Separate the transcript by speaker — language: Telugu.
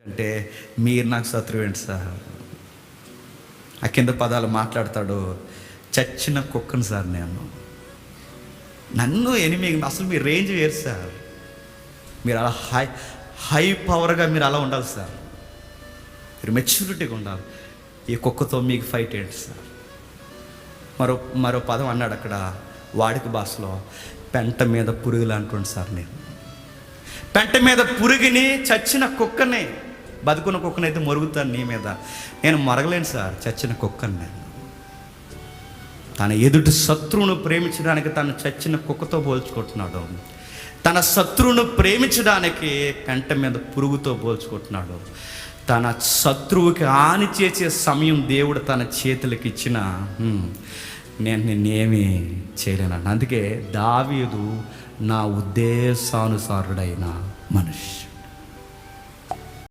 Speaker 1: అంటే మీరు నాకు శత్రువు ఏంటి సార్? ఆ కింద పదాలు మాట్లాడతాడు. చచ్చిన కుక్కను సార్ నేను. నన్ను ఎనిమిది అసలు మీ రేంజ్ వేరు సార్. మీరు అలా హై పవర్గా మీరు అలా ఉండాలి సార్. మీరు మెచ్యూరిటీగా ఉండాలి. ఈ కుక్కతో మీకు ఫైట్ ఏంటి సార్? మరో పదం అన్నాడు అక్కడ వాడిక భాషలో, పెంట మీద పురుగులు అంటుండు సార్. నేను పెంట మీద పురుగుని, చచ్చిన కుక్కని, బతుకున్న కుక్కనైతే మొరుగుతాను నీ మీద. నేను మరగలేను సార్, చచ్చిన కుక్కని. నేను తన ఎదుటి శత్రువును ప్రేమించడానికి తను చచ్చిన కుక్కతో పోల్చుకుంటున్నాడు. తన శత్రువును ప్రేమించడానికి పెంట మీద పురుగుతో పోల్చుకుంటున్నాడు. తన శత్రువుకి హాని చేసే సమయం దేవుడు తన చేతులకి ఇచ్చిన నేను నిన్నేమీ చేయలేను. అందుకే దావీదు నా ఉద్దేశానుసారుడైన మనిషి.